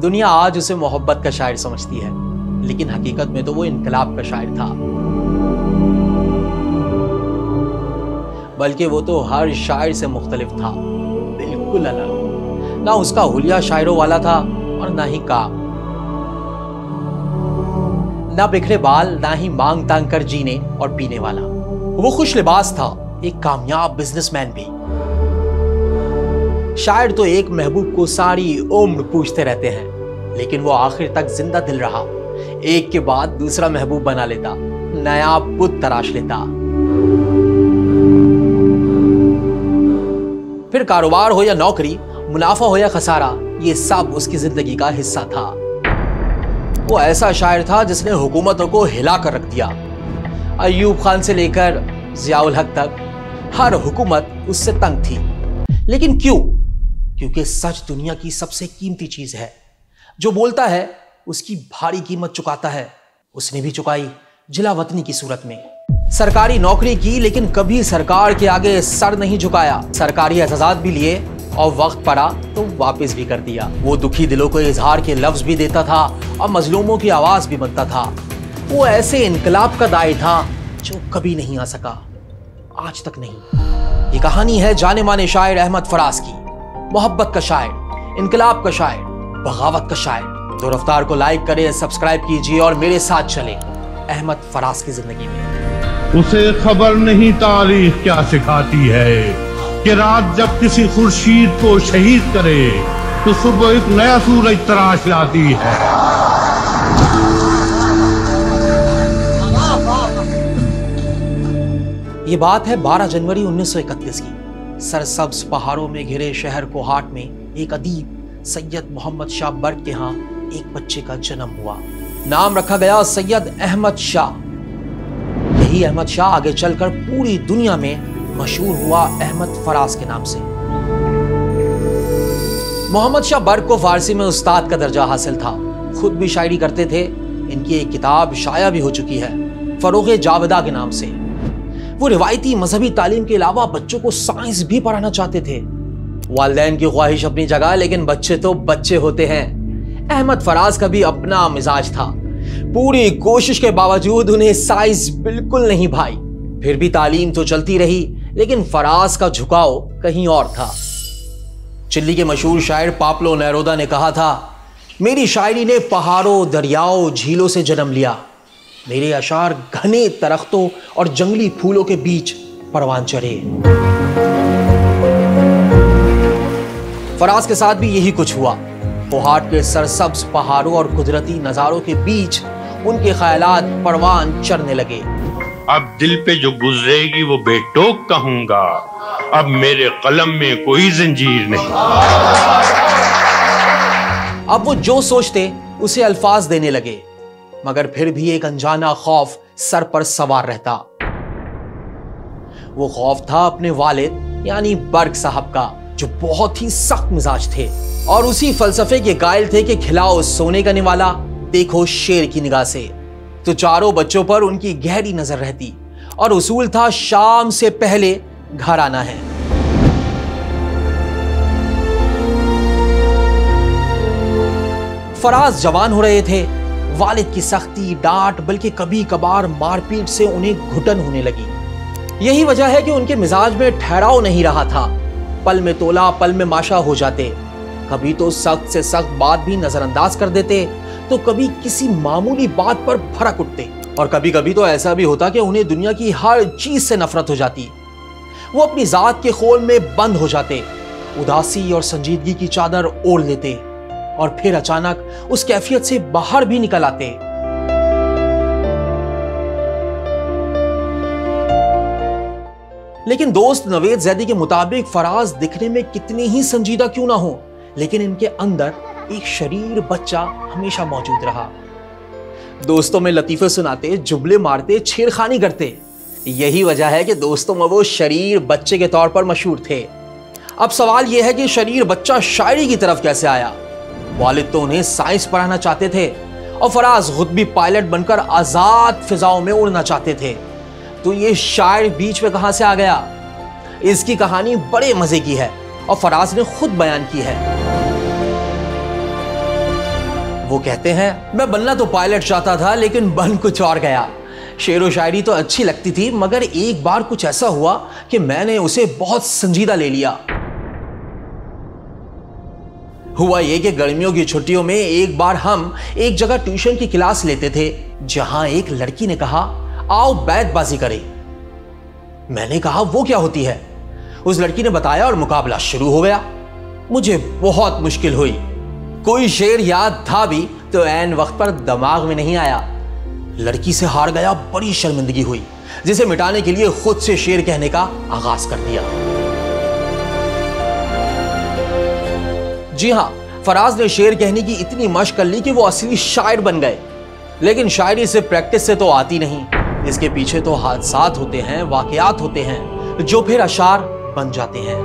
दुनिया आज उसे मोहब्बत का शायर समझती है, लेकिन हकीकत में तो वो इनकलाब का शायर था। बल्कि वो तो हर शायर से मुख्तलिफ था, बिल्कुल अलग। ना उसका हुलिया शायरों वाला था और ना ही काम, ना बिखरे बाल, ना ही मांग तांग कर जीने और पीने वाला। वो खुश लिबास था, एक कामयाब बिजनेसमैन भी। शायर तो एक महबूब को सारी उम्र पूछते रहते हैं, लेकिन वो आखिर तक जिंदा दिल रहा। एक के बाद दूसरा महबूब बना लेता, नया बुत तराश लेता। फिर कारोबार हो या नौकरी, मुनाफा हो या खसारा, ये सब उसकी जिंदगी का हिस्सा था। वो ऐसा शायर था जिसने हुकूमतों को हिला कर रख दिया। अय्यूब खान से लेकर जियाउल हक तक हर हुकूमत उससे तंग थी। लेकिन क्यों? क्योंकि सच दुनिया की सबसे कीमती चीज है। जो बोलता है उसकी भारी कीमत चुकाता है। उसने भी चुकाई, जिला वतनी की सूरत में। सरकारी नौकरी की, लेकिन कभी सरकार के आगे सर नहीं झुकाया। सरकारी एजाज़ात भी लिए और वक्त पड़ा तो वापस भी कर दिया। वो दुखी दिलों को इजहार के लफ्ज भी देता था और मजलूमों की आवाज भी बनता था। वो ऐसे इनकलाब का दाई था जो कभी नहीं आ सका, आज तक नहीं। ये कहानी है जाने माने शायर अहमद फराज की। मोहब्बत का शायर, इनकलाब का शायर, बगावत का शायर। तो रफ्तार को लाइक करें, सब्सक्राइब कीजिए और मेरे साथ चलें अहमद फराज की जिंदगी में। उसे खबर नहीं तारीख क्या सिखाती है कि रात जब किसी खुर्शीद को शहीद करे तो सुबह एक नया सूरज तराश लाती है। ये बात है 12 जनवरी 1931 की। सरसब्ज पहाड़ों में घिरे शहर कोहाट में एक अदीब सैयद मोहम्मद शाह बर्क के यहाँ एक बच्चे का जन्म हुआ। नाम रखा गया सैयद अहमद शाह। यही अहमद शाह आगे चलकर पूरी दुनिया में मशहूर हुआ अहमद फराज के नाम से। मोहम्मद शाह बर्क को फारसी में उस्ताद का दर्जा हासिल था। खुद भी शायरी करते थे। इनकी एक किताब शाया भी हो चुकी है, फरोग़ जावेदा के नाम से। वो रिवायती मजहबी तालीम के अलावा बच्चों को साइंस भी पढ़ाना चाहते थे। वालिदैन की ख्वाहिश अपनी जगह, लेकिन बच्चे तो बच्चे होते हैं। अहमद फराज का भी अपना मिजाज था। पूरी कोशिश के बावजूद उन्हें साइंस बिल्कुल नहीं भाई। फिर भी तालीम तो चलती रही, लेकिन फराज का झुकाव कहीं और था। चिल्ली के मशहूर शायर पाब्लो नेरूदा ने कहा था, मेरी शायरी ने पहाड़ों, दरियाओं, झीलों से जन्म लिया। मेरे अशार घने दरख्तों और जंगली फूलों के बीच परवान चढ़े। फराज के साथ भी यही कुछ हुआ। कोहाट के सरसब्ज पहाड़ों और कुदरती नजारों के बीच उनके ख्यालात परवान चढ़ने लगे। अब दिल पे जो गुजरेगी वो बेटोक कहूंगा, अब मेरे कलम में कोई जंजीर नहीं। अब वो जो सोचते उसे अल्फाज देने लगे, मगर फिर भी एक अनजाना खौफ सर पर सवार रहता। वो खौफ था अपने वालिद यानी बर्क साहब का, जो बहुत ही सख्त मिजाज थे और उसी फलसफे के कायल थे कि खिलाओ सोने का निवाला, देखो शेर की निगाह से। तो चारों बच्चों पर उनकी गहरी नजर रहती और उसूल था शाम से पहले घर आना है। फराज जवान हो रहे थे। वालिद की सख्ती, डांट, बल्कि कभी कभार मारपीट से उन्हें घुटन होने लगी। यही वजह है कि उनके मिजाज में ठहराव नहीं रहा था। पल में तोला, पल में माशा हो जाते। कभी तो सख्त से सख्त बात भी नजरअंदाज कर देते, तो कभी किसी मामूली बात पर भड़क उठते, और कभी कभी तो ऐसा भी होता कि उन्हें दुनिया की हर चीज से नफरत हो जाती। वो अपनी जात के खोल में बंद हो जाते, उदासी और संजीदगी की चादर ओढ़ लेते और फिर अचानक उस कैफियत से बाहर भी निकल आते। लेकिन दोस्त नवेद जैदी के मुताबिक फराज दिखने में कितने ही संजीदा क्यों ना हो, लेकिन इनके अंदर एक शरीर बच्चा हमेशा मौजूद रहा। दोस्तों में लतीफे सुनाते, जुमले मारते, छेड़खानी करते। यही वजह है कि दोस्तों में वो शरीर बच्चे के तौर पर मशहूर थे। अब सवाल यह है कि शरीर बच्चा शायरी की तरफ कैसे आया। वालिद तो उन्हें साइंस पढ़ाना चाहते थे और फराज खुद भी पायलट बनकर आजाद फिजाओं में उड़ना चाहते थे। तो ये शायर बीच में कहां से आ गया? इसकी कहानी बड़े मजे की है और फराज ने खुद बयान की है। वो कहते हैं, मैं बनना तो पायलट चाहता था लेकिन बन कुछ और गया। शेरो शायरी तो अच्छी लगती थी, मगर एक बार कुछ ऐसा हुआ कि मैंने उसे बहुत संजीदा ले लिया। हुआ ये कि गर्मियों की छुट्टियों में एक बार हम एक जगह ट्यूशन की क्लास लेते थे, जहां एक लड़की ने कहा, आओ बैतबाजी करें। मैंने कहा, वो क्या होती है? उस लड़की ने बताया और मुकाबला शुरू हो गया। मुझे बहुत मुश्किल हुई, कोई शेर याद था भी तो ऐन वक्त पर दिमाग में नहीं आया। लड़की से हार गया, बड़ी शर्मिंदगी हुई, जिसे मिटाने के लिए खुद से शेर कहने का आगाज कर दिया। जी हां, फराज ने शेर कहने की इतनी मशक कर ली कि वो असली शायर बन गए। लेकिन शायरी सिर्फ प्रैक्टिस से तो आती नहीं, इसके पीछे तो हादसात होते हैं, वाकयात होते हैं, जो फिर अशार बन जाते हैं।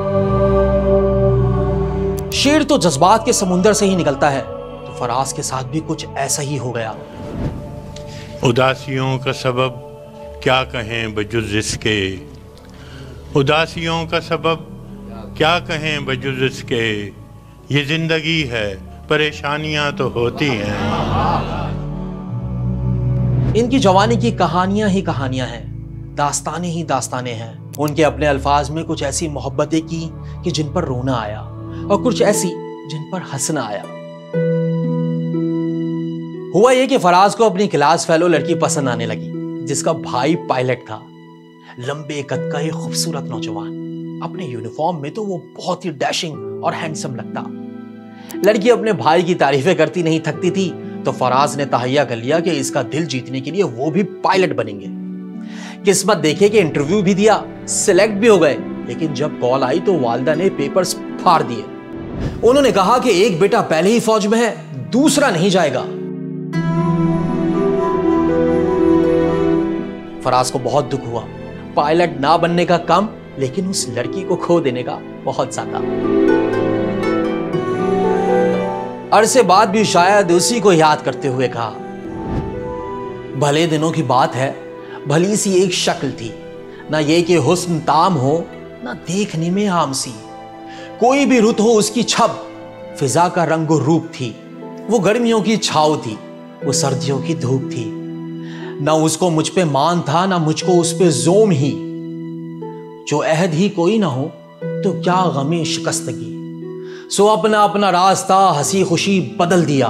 शेर तो जज्बात के समुंदर से ही निकलता है, तो फराज के साथ भी कुछ ऐसा ही हो गया। उदासियों का सबब क्या कहें बजुज़ इसके, उदासियों का सबब क्या कहें बजुज़ इसके, ये जिंदगी है परेशानियां तो होती हैं। इनकी जवानी की कहानियां ही कहानियां हैं, दास्तानें ही दास्तानें हैं। उनके अपने अल्फाज में कुछ ऐसी मोहब्बतें की कि जिन पर रोना आया, और कुछ ऐसी जिन पर हंसना आया। हुआ यह कि फराज को अपनी क्लास फेलो लड़की पसंद आने लगी, जिसका भाई पायलट था। लंबे कद का एक खूबसूरत नौजवान, अपने यूनिफॉर्म में तो वो बहुत ही डैशिंग और हैंडसम लगता। लड़की अपने भाई की तारीफें करती नहीं थकती थी, तो फराज ने तहैया कर लिया कि इसका दिल जीतने के लिए वो भी पायलट बनेंगे। किस्मत देखे कि इंटरव्यू भी दिया, सिलेक्ट भी हो गए, लेकिन जब कॉल आई तो वालिदा ने पेपर्स फाड़ दिए। उन्होंने कहा कि एक बेटा पहले ही फौज में है, दूसरा नहीं जाएगा। फराज को बहुत दुख हुआ, पायलट ना बनने का कम, लेकिन उस लड़की को खो देने का बहुत ज्यादा। अरसे बाद भी शायद उसी को याद करते हुए कहा, भले दिनों की बात है, भली सी एक शक्ल थी, ना ये कि हुस्न ताम हो, ना देखने में आम सी, कोई भी रुत हो उसकी छब, फिजा का रंग और रूप थी। वो गर्मियों की छाव थी, वो सर्दियों की धूप थी, ना उसको मुझ पे मान था, ना मुझको उस पे जोम ही। जो अहद ही कोई ना हो तो क्या गमे शिकस्तगी, सो अपना अपना रास्ता हंसी खुशी बदल दिया।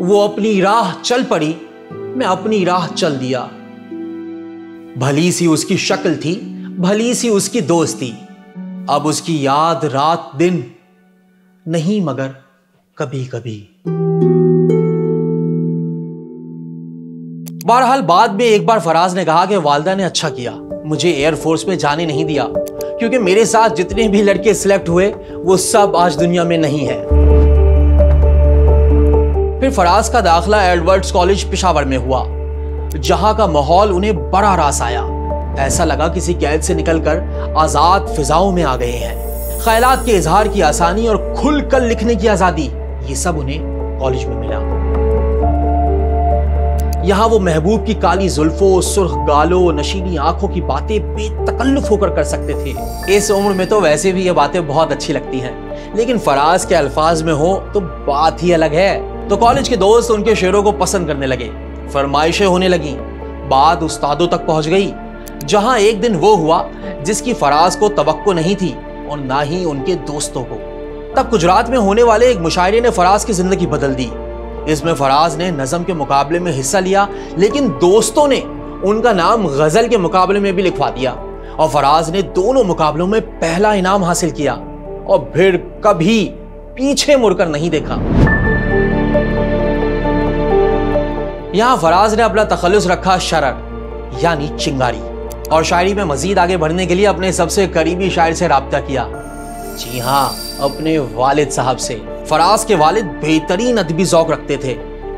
वो अपनी राह चल पड़ी, मैं अपनी राह चल दिया। भली सी उसकी शक्ल थी, भली सी उसकी दोस्ती, अब उसकी याद रात दिन नहीं मगर कभी कभी। बहरहाल बाद में एक बार फराज ने कहा कि वालिदा ने अच्छा किया मुझे एयरफोर्स में जाने नहीं दिया, क्योंकि मेरे साथ जितने भी लड़के सिलेक्ट हुए वो सब आज दुनिया में नहीं है। फिर फराज का दाखिला एडवर्ड्स कॉलेज पेशावर में हुआ, जहां का माहौल उन्हें बड़ा रास आया। ऐसा लगा किसी कैद से निकलकर आजाद फिजाओं में आ गए हैं। ख्यालात के इजहार की आसानी और खुलकर लिखने की आजादी, ये सब उन्हें कॉलेज में मिला। यहां वो महबूब की काली जुल्फों, सुर्ख गालों, नशीली आंखों की बातें बेतकल्लुफ होकर कर सकते थे। इस उम्र में तो वैसे भी ये बातें बहुत अच्छी लगती हैं, लेकिन फराज के अल्फाज में हो तो बात ही अलग है। तो कॉलेज के दोस्त उनके शेरों को पसंद करने लगे, फरमाइशें होने लगी, बात उस्तादों तक पहुंच गई। जहां एक दिन वो हुआ जिसकी फराज को तवक्को नहीं थी और ना ही उनके दोस्तों को। तब गुजरात में होने वाले एक मुशायरे ने फराज की जिंदगी बदल दी। इसमें फराज ने नज़म के मुकाबले में हिस्सा लिया, लेकिन दोस्तों ने उनका नाम गजल के मुकाबले में भी लिखवा दिया और फराज ने दोनों मुकाबलों में पहला इनाम हासिल किया और फिर कभी पीछे मुड़कर नहीं देखा। यहां फराज ने अपना तखल्लुस रखा शरर यानी चिंगारी, और शायरी में मजीद आगे बढ़ने के लिए अपने सबसे करीबी शायर से राब्ता किया। जी हां, अपने वालिद साहब से। फराज के वालिद बेहतरीन अदबी ज़ौक़ रखते थे,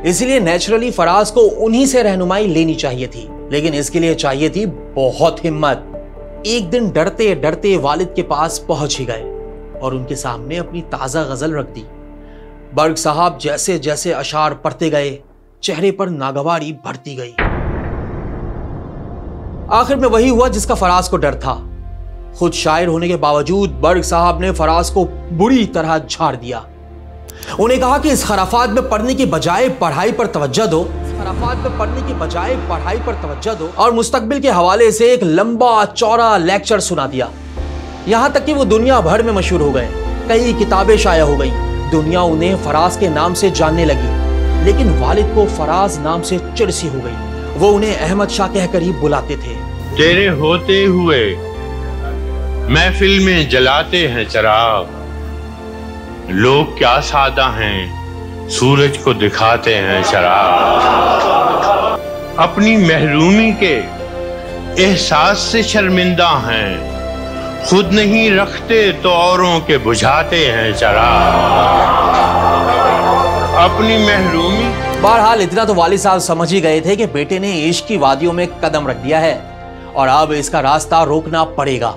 इसलिए नेचुरली फराज को उन्हीं से रहनुमाई लेनी चाहिए थी, लेकिन इसके लिए चाहिए थी बहुत हिम्मत। एक दिन डरते डरते वालिद के पास पहुंच ही गए और उनके सामने अपनी ताज़ा गजल रख दी। बर्ग साहब जैसे जैसे अशार पढ़ते गए, चेहरे पर नागवारी बढ़ती गई। आखिर में वही हुआ जिसका फराज को डर था। खुद शायर होने के बावजूद बर्ग साहब ने फराज को बुरी तरह झाड़ दिया। उन्हें कहा कि इस खराफात में पढ़ने की बजाय पढ़ाई पर तवज्जो दो, खराफात में पढ़ने की बजाय पढ़ाई पर तवज्जो दो, और मुस्तकबिल के हवाले से एक लंबा चौड़ा लेक्चर सुना दिया। यहां तक कि वो दुनिया भर में मशहूर हो गए, कई किताबें शाया हो गई, दुनिया उन्हें फराज के नाम से जानने लगी। लेकिन वालिद को फराज नाम से चिढ़ सी हो गई, वो उन्हें अहमद शाह कहकर ही बुलाते थे। तेरे होते हुए महफिल में जलाते हैं चिराग, लोग क्या सादा हैं, सूरज को दिखाते हैं शराब। अपनी महरूमी के एहसास से शर्मिंदा हैं, खुद नहीं रखते तो औरों के बुझाते हैं चिराग। अपनी महरूमी। बहरहाल इतना तो वालिद साहब समझ ही गए थे कि बेटे ने इश्क की वादियों में कदम रख दिया है और अब इसका रास्ता रोकना पड़ेगा।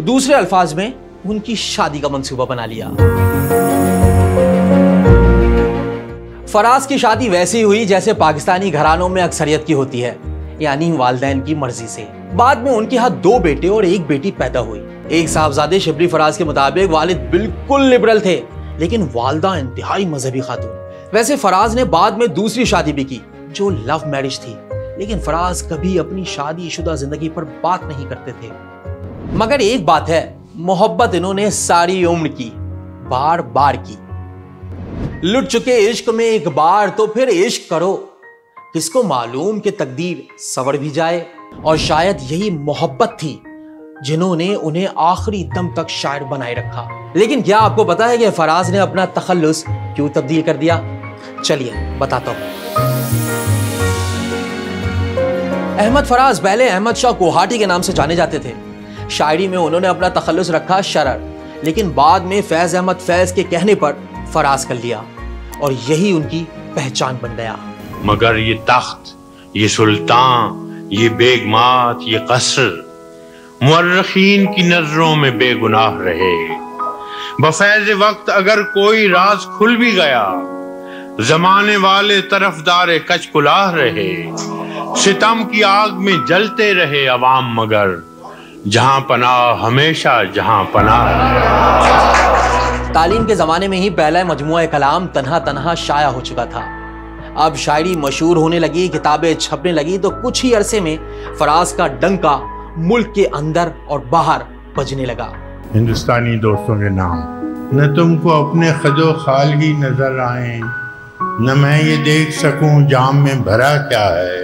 दूसरे अल्फाज में उनकी शादी का मंसूबा बना लिया। फराज की शादी वैसी हुई जैसे पाकिस्तानी घरानों में अक्सरियत की होती है, यानी वालिदैन की मर्जी से। बाद में उनके यहाँ 2 बेटे और 1 बेटी पैदा हुई। एक साहबजादे शिबली फराज के मुताबिक वालिद बिल्कुल लिबरल थे, लेकिन वालदा इंतहाई मजहबी खातून। वैसे फराज ने बाद में दूसरी शादी भी की जो लव मैरिज थी, लेकिन फराज कभी अपनी शादीशुदा जिंदगी पर बात नहीं करते थे। मगर एक बात है, मोहब्बत इन्होंने सारी उम्र की, बार बार की। लुट चुके इश्क में एक बार तो फिर इश्क करो, किसको मालूम कि तकदीर सवर भी जाए। और शायद यही मोहब्बत थी जिन्होंने उन्हें आखिरी दम तक शायर बनाए रखा। लेकिन क्या आपको पता है कि फराज ने अपना तखल्लुस क्यों तब्दील कर दिया? चलिए बताता हूं। अहमद फराज पहले अहमद शाह कोहाटी के नाम से जाने जाते थे। शायरी में उन्होंने अपना तखल्लुस रखा शरर, लेकिन बाद में फैज अहमद फैज के कहने पर फराज कर लिया और यही उनकी पहचान बन गया। मगर ये तख्त, ये सुल्तान, ये बेगमात, ये कसर मुअर्रिखीन की नजरों में बेगुनाह रहे। बफैज़ वक्त अगर कोई राज खुल भी गया, जमाने वाले तरफदार कचकुलाह रहे। सितम की आग में जलते रहे अवाम, मगर जहां पनाह हमेशा जहां पनाह। तालीम के जमाने में ही पहला मजमुआ कलाम तन्हा तन्हा शाया हो चुका था। अब शायरी मशहूर होने लगी, किताबें छपने लगी, तो कुछ ही अरसे में फराज का डंका मुल्क के अंदर और बाहर बजने लगा। हिंदुस्तानी दोस्तों के नाम, न तुमको अपने खदो खाल ही नजर आए, न मैं ये देख सकूं जाम में भरा क्या है।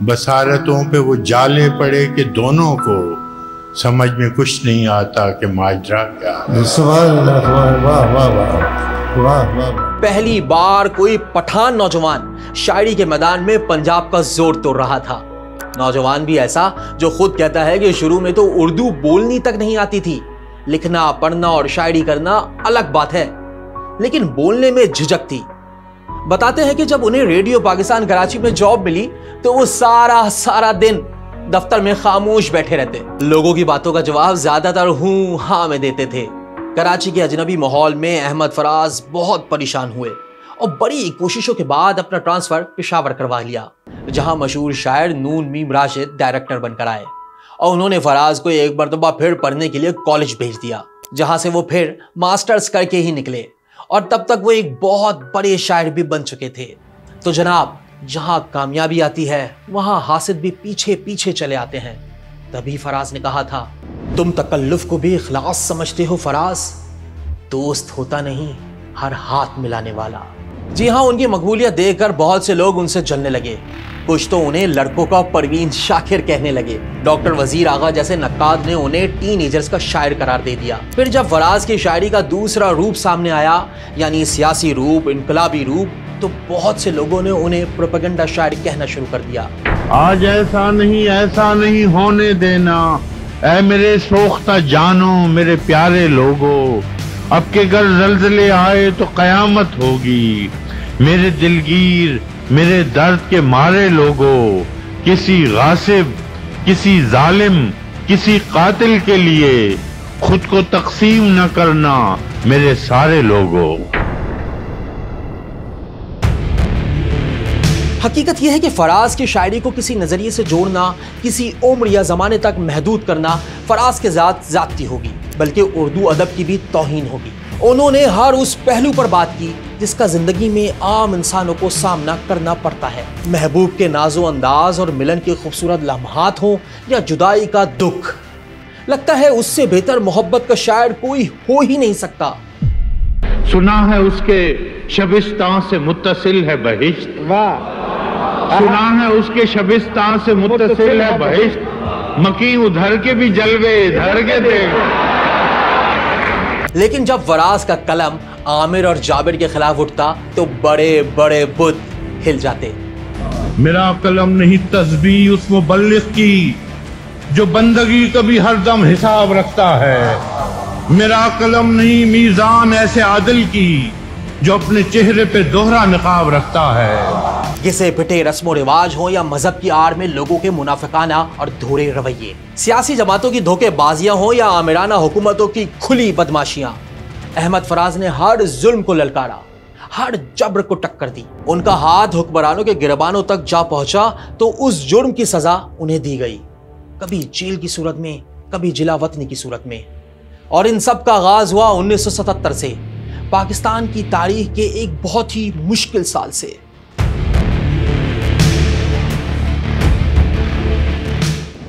बसारतों पे वो जाले पड़े कि दोनों को समझ में कुछ नहीं आता कि माजरा क्या है। पहली बार कोई पठान नौजवान शायरी के मैदान में पंजाब का जोर तोड़ रहा था। नौजवान भी ऐसा जो खुद कहता है कि शुरू में तो उर्दू बोलनी तक नहीं आती थी, लिखना पढ़ना और शायरी करना अलग बात है, लेकिन बोलने में झिझक थी। बताते हैं कि जब उन्हें रेडियो पाकिस्तान कराची में जॉब मिली तो वो सारा दिन दफ्तर में खामोश बैठे रहते, लोगों की बातों का जवाब ज्यादातर हूं हां में देते थे। कराची के अजनबी माहौल में अहमद फराज बहुत परेशान हुए और बड़ी कोशिशों के बाद अपना ट्रांसफर पेशावर करवा लिया, जहां मशहूर शायर नून मीम राशिद डायरेक्टर बनकर आए और उन्होंने फराज को एक मरतबा फिर पढ़ने के लिए कॉलेज भेज दिया, जहां से वो फिर मास्टर्स करके ही निकले और तब तक वो एक बहुत बड़े शायर भी बन चुके थे। तो जनाब, जहां कामयाबी आती है वहां हासिद भी पीछे पीछे चले आते हैं। तभी फराज ने कहा था, तुम तकल्लुफ को भी इखलास समझते हो फराज, दोस्त होता नहीं हर हाथ मिलाने वाला। जी हाँ, उनकी मकबूलियत देखकर बहुत से लोग उनसे जलने लगे। कुछ तो उन्हें लड़कों का परवीन शाकिर कहने लगे। डॉक्टर वजीर आगा जैसे नक्काद ने उन्हें टीनेजर्स का शायर करार दे दिया। फिर जब फराज की शायरी का दूसरा रूप सामने आया, यानी सियासी रूप, इनकलाबी रूप, तो बहुत से लोगों ने उन्हें प्रोपेगेंडा शायर कहना शुरू कर दिया। आज ऐसा नहीं होने देना, ऐ मेरे सोख्ता जानो, मेरे प्यारे लोगो, अब के घर जल्जले आए तो कयामत होगी। मेरे दिलगीर, मेरे दर्द के मारे लोगो, किसी गासिब, किसी जालिम, किसी कातिल के लिए खुद को तकसीम न करना मेरे सारे लोगों। हकीकत यह है कि फराज की शायरी को किसी नजरिए से जोड़ना, किसी उम्र या जमाने तक महदूद करना फराज के जाती होगी, बल्कि उर्दू अदब की भी तौहीन होगी। उन्होंने हर उस पहलू पर बात की जिसका जिंदगी में आम इंसानों को सामना करना पड़ता है। महबूब के नाजो अंदाज और मिलन के खूबसूरत लम्हात हों या जुदाई का दुख, लगता है उससे बेहतर मोहब्बत का शायर कोई हो ही नहीं सकता। सुना है उसके शबिस्तान से मुत्तसिल है बहिश्त, सुना है उसके शबिस्तान से मुत्तसिल है बहिश्त, मकी उधर के भी जलवे इधर के देख। लेकिन जब फराज का कलम आमिर और जाबिर के खिलाफ उठता तो बड़े बड़े बुत हिल जाते। मेरा कलम नहीं तस्बीह उस मुबल्लिग की जो बंदगी कभी हरदम हिसाब रखता है। मेरा कलम नहीं मीजान ऐसे आदिल की जो अपने चेहरे पे दोहरा निकाब रखता है। घिसे पिटे रस्मो रिवाज हो या मजहब की आड़ में लोगों के मुनाफिकाना और धोरे रवैये, सियासी जमातों की धोखेबाजियां हो या आमिराना हुकूमतों की खुली बदमाशियां, अहमद फराज ने हर जुल्म को ललकारा, हर जबर को टक्कर दी। उनका हाथ हुक्मरानों के गिरबानों तक जा पहुंचा तो उस जुर्म की सजा उन्हें दी गई, कभी जेल की सूरत में, कभी जिला वतनी की सूरत में। और इन सब का आगाज हुआ 1977 से, पाकिस्तान की तारीख के एक बहुत ही मुश्किल साल से।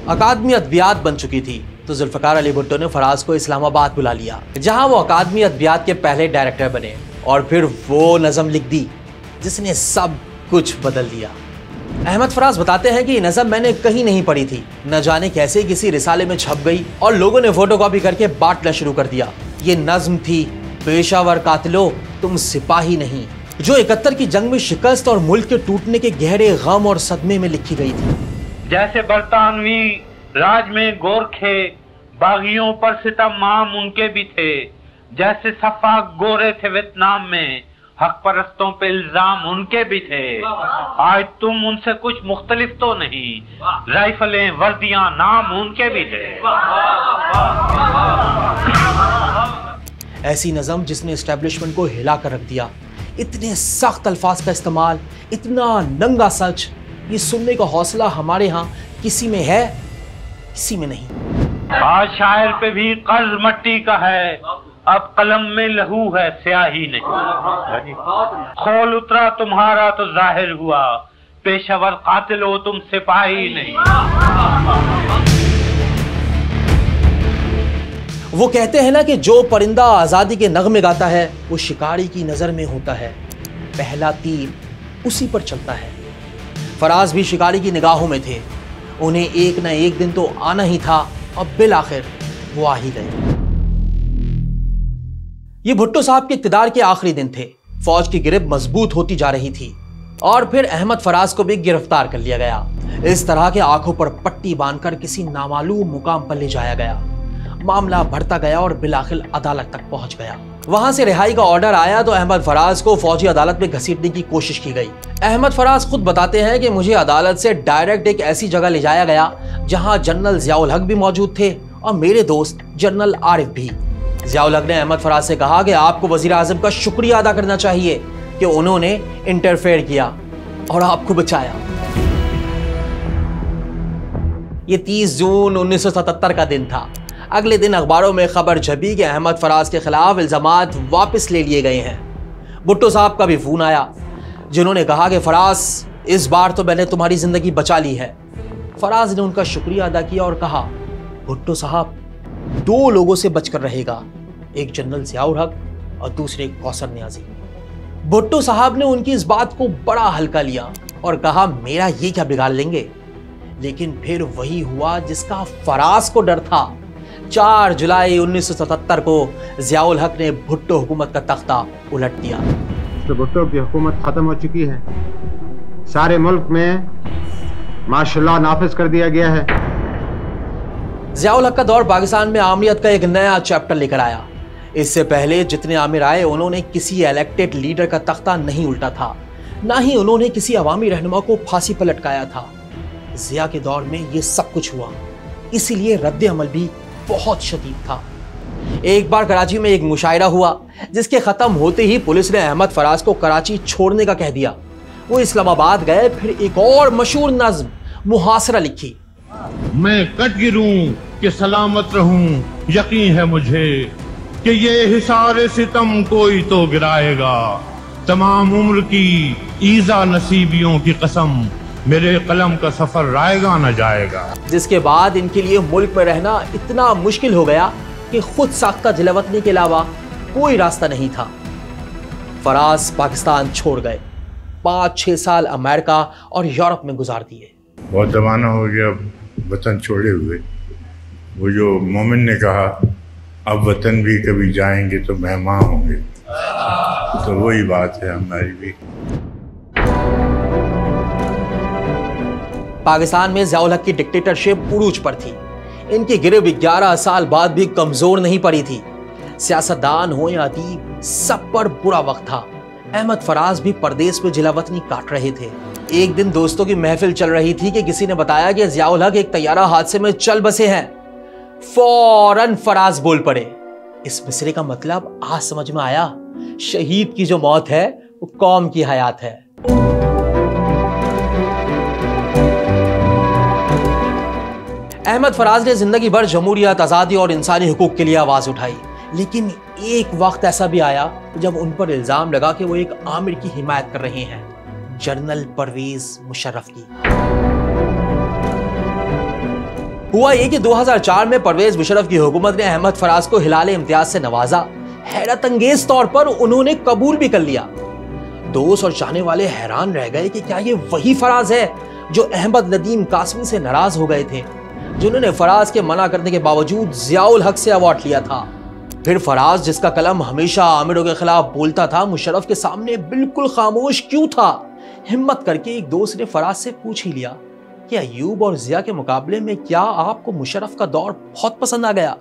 अकादमी अदबियात बन चुकी थी तो जुल्फकार अली भुट्टो ने फराज को इस्लामाबाद बुला लिया, जहां वो अकादमी अदबियात के पहले डायरेक्टर बने और फिर वो नज़म लिख दी जिसने सब कुछ बदल दिया। अहमद फराज बताते हैं कि ये नज़म मैंने कहीं नहीं पढ़ी थी, न जाने कैसे किसी रिसाले में छप गई और लोगों ने फोटोकॉपी करके बांटना शुरू कर दिया। ये नज़म थी पेशावर कातिलो तुम सिपाही नहीं, जो 71 की जंग में शिकस्त और मुल्क के टूटने के गहरे गम और सदमे में लिखी गई थी। जैसे बरतानवी राज में गोरखे बागियों पर सितम आम उनके भी थे, जैसे सफाक गोरे थे वियतनाम में हक परस्तों पे इल्जाम उनके भी थे। आज तुम उनसे कुछ मुख्तलिफ तो नहीं, राइफलें वर्दियां नाम उनके भी थे। ऐसी नज़म जिसने एस्टेब्लिशमेंट को हिला कर रख दिया। इतने सख्त अल्फाज का इस्तेमाल, इतना नंगा सच, ये सुनने का हौसला हमारे यहाँ किसी में है, किसी में नहीं। आज शायर पे भी कर्ज मट्टी का है, अब कलम में लहू है स्याही नहीं। खोल उतरा तुम्हारा तो जाहिर हुआ, पेशावर कातिल हो तुम सिपाही नहीं। वो कहते हैं ना कि जो परिंदा आजादी के नगमे गाता है वो शिकारी की नजर में होता है, पहला तीर उसी पर चलता है। फराज भी शिकारी की निगाहों में थे, उन्हें एक न एक दिन तो आना ही था और बिलाखिर वो आ ही गए। ये भुट्टो साहब के इक़्तिदार के आखिरी दिन थे, फौज की गिरफ्त मजबूत होती जा रही थी और फिर अहमद फराज को भी गिरफ्तार कर लिया गया। इस तरह के आंखों पर पट्टी बांधकर किसी नामालूम मुकाम पर ले जाया गया। मामला बढ़ता गया और बिलाखिर अदालत तक पहुंच गया। वहां से रिहाई का ऑर्डर आया तो अहमद फराज को फौजी अदालत में घसीटने की कोशिश की गई। अहमद फराज खुद बताते हैं कि मुझे अदालत से डायरेक्ट एक ऐसी जगह ले जाया गया जहां जनरल ज़ियाउल हक भी मौजूद थे और मेरे दोस्त जनरल आरिफ भी। ज़ियाउल हक ने अहमद फराज से कहा कि आपको वजीर आज़म का शुक्रिया अदा करना चाहिए कि उन्होंने इंटरफेयर किया और आपको बचाया। ये 30 जून 1977 का दिन था। अगले दिन अखबारों में खबर छपी कि अहमद फराज के खिलाफ इल्जामात वापस ले लिए गए हैं। भुट्टो साहब का भी फोन आया जिन्होंने कहा कि फराज इस बार तो मैंने तुम्हारी जिंदगी बचा ली है। फराज ने उनका शुक्रिया अदा किया और कहा भुट्टो साहब 2 लोगों से बचकर रहेगा, एक जनरल ज़ियाउल हक और दूसरे कौसर नियाजी। भुट्टो साहब ने उनकी इस बात को बड़ा हल्का लिया और कहा मेरा ये क्या बिगाड़ लेंगे। लेकिन फिर वही हुआ जिसका फराज को डर था। 4 जुलाई 1977 को ज़ियाउल हक ने भुट्टो हुकूमत का तख्ता उलट दिया। तो भुट्टो की हुकूमत खत्म हो चुकी है, सारे मुल्क में माशाअल्लाह नाफिज कर दिया गया है। ज़ियाउल हक का दौर पाकिस्तान में आमियत का एक नया चैप्टर लेकर आया। इससे पहले जितने आमिर आए उन्होंने किसी इलेक्टेड लीडर का तख्ता नहीं उल्टा था, ना ही उन्होंने किसी अवामी रहनुमा को फांसी पर लटकाया था। ज़िया के दौर में ये सब कुछ हुआ, इसीलिए रद्द अमल भी बहुत शदीद था। एक बार कराची में एक मुशायरा हुआ जिसके खत्म होते ही पुलिस ने अहमद फराज को कराची छोड़ने का कह दिया। वो इस्लामाबाद गए, फिर एक और मशहूर नज्म मुहासरा लिखी। मैं कट गिरूं कि सलामत रहूं, यकीन है मुझे कि ये हिसारे सितम कोई तो गिराएगा। तमाम उम्र की ईजा नसीबियों की कसम, मेरे कलम का सफर रायगा न जाएगा। जिसके बाद इनके लिए मुल्क में रहना इतना मुश्किल हो गया कि खुद साख्ता जिलावतनी के अलावा कोई रास्ता नहीं था। फराज पाकिस्तान छोड़ गए, 5-6 साल अमेरिका और यूरोप में गुजार दिए। बहुत जमाना हो गया वतन छोड़े हुए। वो जो मोमिन ने कहा अब वतन भी कभी जाएंगे तो मेहमान होंगे, तो वही बात है हमारी भी। पाकिस्तान में ज़ियाउल हक की डिक्टेटरशिप उरूज पर थी। इनकी गिरफ्त 11 साल बाद भी कमजोर नहीं पड़ी थी। सियासतदान हो या अदीब, सब पर बुरा वक्त था। अहमद फराज भी परदेश में जिलावतनी काट रहे थे। एक दिन दोस्तों की महफिल चल रही थी कि किसी ने बताया कि ज़ियाउल हक एक तैयारा हादसे में चल बसे हैं। फौरन फराज बोल पड़े। इस मिसरे का मतलब आज समझ में आया, शहीद की जो मौत है वो कौम की हयात है। अहमद फराज ने जिंदगी भर जमहूरियत, आज़ादी और इंसानी हुकूक के लिए आवाज उठाई, लेकिन एक वक्त ऐसा भी आया जब उन पर इल्जाम लगा कि वो एक आमिर की हिमायत कर रहे हैं, जनरल परवेज मुशर्रफ की। हुआ ये कि 2004 में परवेज मुशर्रफ की हुकूमत ने अहमद फराज को हिलाल इम्तियाज से नवाजा। हैरत अंगेज तौर पर उन्होंने कबूल भी कर लिया। दोस्त और चाहने वाले हैरान रह गए कि क्या ये वही फराज है जो अहमद नदीम कासमी से नाराज हो गए थे, जिन्होंने फराज के मना करने के बावजूद ज़ियाउल हक से अवार्ड लिया था। फिर फराज, जिसका कलम हमेशा आमिरों के खिलाफ बोलता था, मुशर्रफ के सामने बिल्कुल खामोश क्यों था? हिम्मत करके एक दोस्त ने फराज से पूछ ही लिया कि अयूब और जिया के मुकाबले में क्या आपको मुशर्रफ का दौर बहुत पसंद आ गया?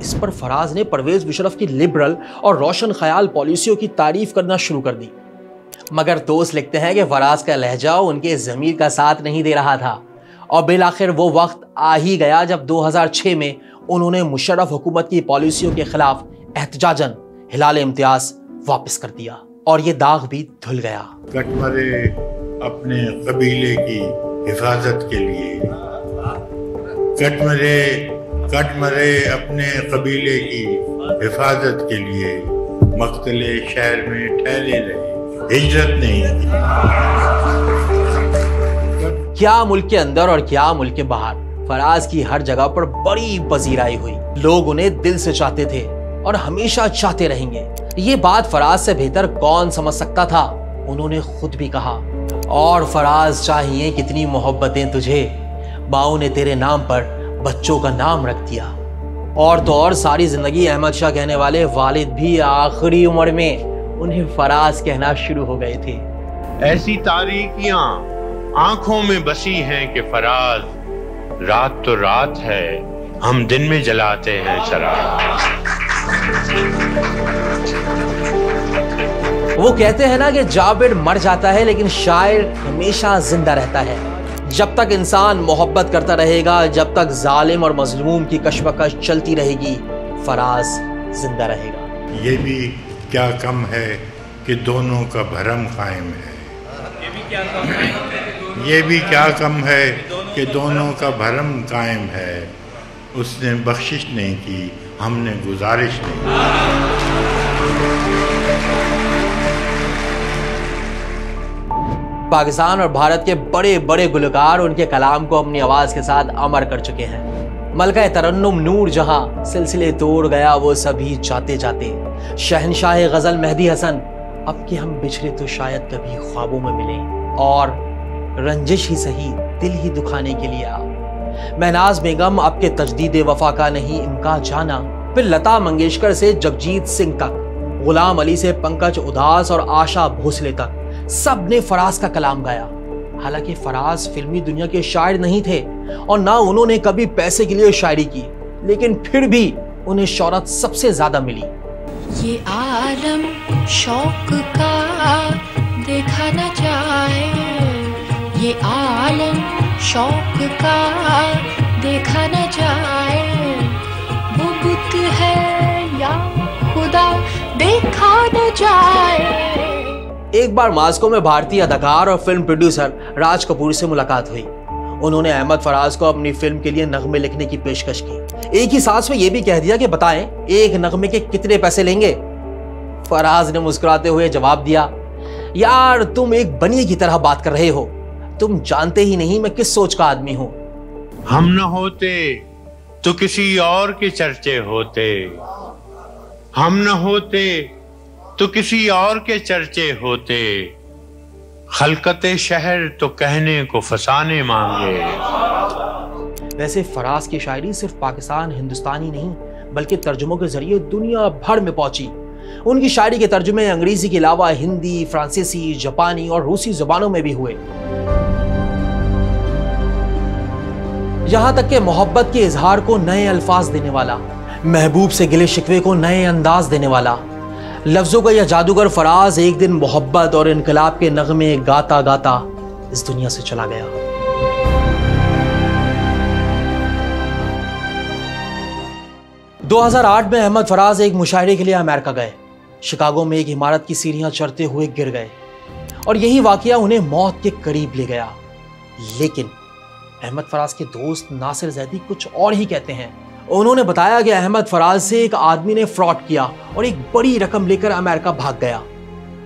इस पर फराज ने परवेज मुशर्रफ की लिबरल और रोशन ख्याल पॉलिसियों की तारीफ करना शुरू कर दी। मगर दोस्त लिखते हैं कि फराज का लहजा उनके ज़मीर का साथ नहीं दे रहा था और बिलाखिर वो वक्त आ ही गया जब 2006 में उन्होंने मुशर्रफ हुकूमत की पॉलिसियों के खिलाफ एहतजाजन हिलाल इम्तियाज वापस कर दिया और ये दाग भी धुल गया। कटमरे अपने कबीले की हिफाजत के लिए, कटमरे अपने कबीले की हिफाजत के लिए मक्तले शहर में ठहरे रहे, हिजरत नहीं की। क्या मुल्क के अंदर और क्या मुल्क के बाहर, फराज की हर जगह पर बड़ी पजीराई हुई। लोग उन्हें दिल से चाहते थे और हमेशा चाहते रहेंगे। ये बात फराज से बेहतर कौन समझ सकता था? उन्होंने खुद भी कहा, और फराज चाहिए कितनी मोहब्बतें तुझे, माओ ने तेरे नाम पर बच्चों का नाम रख दिया। और तो और सारी जिंदगी अहमद शाह कहने वाले वालिद भी आखिरी उम्र में उन्हें फराज कहना शुरू हो गए थे। ऐसी तारीकियां आंखों में बसी हैं कि फराज, रात तो रात है, हम दिन में जलाते हैं शराब। वो कहते हैं ना कि जाबिर मर जाता है लेकिन शायर हमेशा जिंदा रहता है। जब तक इंसान मोहब्बत करता रहेगा, जब तक जालिम और मजलूम की कशमकश चलती रहेगी, फराज जिंदा रहेगा। ये भी क्या कम है कि दोनों का भरम कायम है, ये भी क्या कम है कि दोनों का भरम कायम है। उसने बख्शिश नहीं की, हमने गुजारिश नहीं की। पाकिस्तान और भारत के बड़े बड़े गुलकार उनके कलाम को अपनी आवाज के साथ अमर कर चुके हैं। मलका तरन्नुम नूर जहां सिलसिले तोड़ गया वो सभी जाते जाते, शहनशाह गजल मेहदी हसन, अब कि हम बिछड़े तो शायद कभी ख्वाबों में मिले, और रंजिश ही सही दिल ही दुखाने के लिए आ, महनाज बेगम अब के तजदीद वफा का नहीं इम्कान जाना। फिर लता मंगेशकर से जगजीत सिंह तक, गुलाम अली से पंकज उदास और आशा भोसले तक, सब ने फराज का कलाम गाया। हालांकि फराज फिल्मी दुनिया के शायर नहीं थे और ना उन्होंने कभी पैसे के लिए शायरी की, लेकिन फिर भी उन्हें शोहरत सबसे ज्यादा मिली। ये आलम शौक का देखा न जाए, ये आलम शौक का देखा न जाए, वो बुत है या खुदा देखा न जाए। एक बार मास्को में भारतीय अदाकार और फिल्म प्रोड्यूसर राज कपूर से मुलाकात हुई। उन्होंने अहमद फराज को अपनी फिल्म के लिए नगमे लिखने की पेशकश की। एक ही सांस में यह भी कह दिया कि बताएं एक नगमे के कितने पैसे लेंगे। फराज ने मुस्कुराते हुए जवाब दिया, यार तुम एक बनिए की तरह बात कर रहे हो, तुम जानते ही नहीं मैं किस सोच का आदमी हूं। हम न होते तो किसी और के चर्चे होते, हम न होते तो किसी और के चर्चे होते, खलकते शहर तो कहने को फसाने मांगे। वैसे फराज की शायरी सिर्फ पाकिस्तान हिंदुस्तान ही नहीं बल्कि तर्जुमों के जरिए दुनिया भर में पहुंची। उनकी शायरी के तर्जुमे अंग्रेजी के अलावा हिंदी, फ्रांसीसी, जापानी और रूसी जुबानों में भी हुए। यहां तक कि मोहब्बत के इजहार को नए अल्फाज देने वाला, महबूब से गिले शिकवे को नए अंदाज देने वाला, लफ्जों का यह जादूगर फराज एक दिन मोहब्बत और इनकलाब के नगमे गाता गाता इस दुनिया से चला गया। – 2008 में अहमद फराज एक मुशायरे के लिए अमेरिका गए। शिकागो में एक इमारत की सीढ़ियां चढ़ते हुए गिर गए और यही वाकया उन्हें मौत के करीब ले गया। लेकिन अहमद फराज के दोस्त नासिर जैदी कुछ और ही कहते हैं। उन्होंने बताया कि अहमद फराज से एक आदमी ने फ्रॉड किया और एक बड़ी रकम लेकर अमेरिका भाग गया।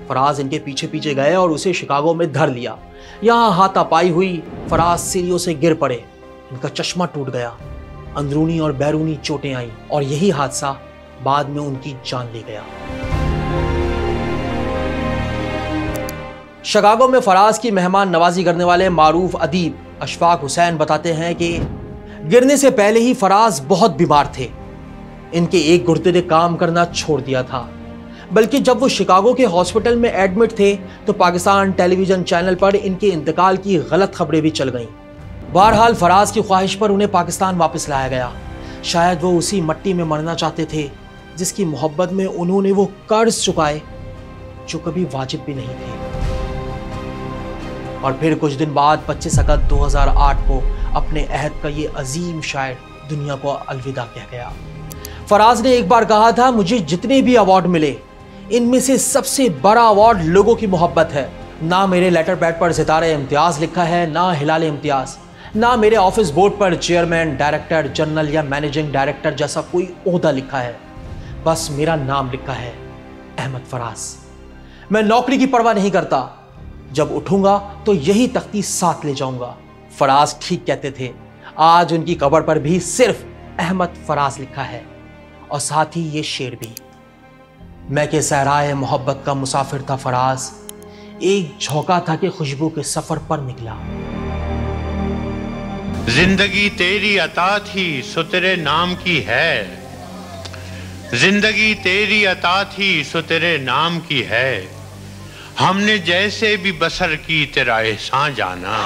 फराज इनके पीछे पीछे गए और उसे शिकागो में धर लिया। यहां हाथापाई हुई, फराज सीढ़ियों से गिर पड़े, इनका चश्मा टूट गया, अंदरूनी और बैरूनी चोटें आईं और यही हादसा बाद में उनकी जान ले गया। शिकागो में फराज की मेहमान नवाजी करने वाले मारूफ अदीब अशफाक हुसैन बताते हैं कि गिरने से पहले ही फराज बहुत बीमार थे। इनके एक गुर्दे ने काम करना छोड़ दिया था, बल्कि जब वो शिकागो के हॉस्पिटल में एडमिट थे तो पाकिस्तान टेलीविजन चैनल पर इनके इंतकाल की गलत खबरें भी चल गईं। बहरहाल फराज की ख्वाहिश पर उन्हें पाकिस्तान वापस लाया गया। शायद वो उसी मट्टी में मरना चाहते थे जिसकी मोहब्बत में उन्होंने वो कर्ज चुकाए जो कभी वाजिब भी नहीं थे। और फिर कुछ दिन बाद 25 अगस्त 2008 को अपने अहद का ये अजीम शायर दुनिया को अलविदा कह गया। फराज ने एक बार कहा था, मुझे जितने भी अवार्ड मिले इनमें से सबसे बड़ा अवार्ड लोगों की मोहब्बत है। ना मेरे लेटर पैड पर सितारे इम्तियाज लिखा है, ना हिलाल इम्तियाज, ना मेरे ऑफिस बोर्ड पर चेयरमैन, डायरेक्टर जनरल या मैनेजिंग डायरेक्टर जैसा कोई ओहदा लिखा है। बस मेरा नाम लिखा है, अहमद फराज। मैं नौकरी की परवाह नहीं करता, जब उठूंगा तो यही तख्ती साथ ले जाऊंगा। फराज ठीक कहते थे। आज उनकी कब्र पर भी सिर्फ अहमद फराज लिखा है और साथ ही ये शेर भी, मैं के सहराए मोहब्बत का मुसाफिर था फराज, एक झोंका था कि खुशबू के सफर पर निकला। जिंदगी तेरी अता थी सो तेरे नाम की है, जिंदगी तेरी अता थी सो तेरे नाम की है, हमने जैसे भी बसर की तेरा एहसान जाना।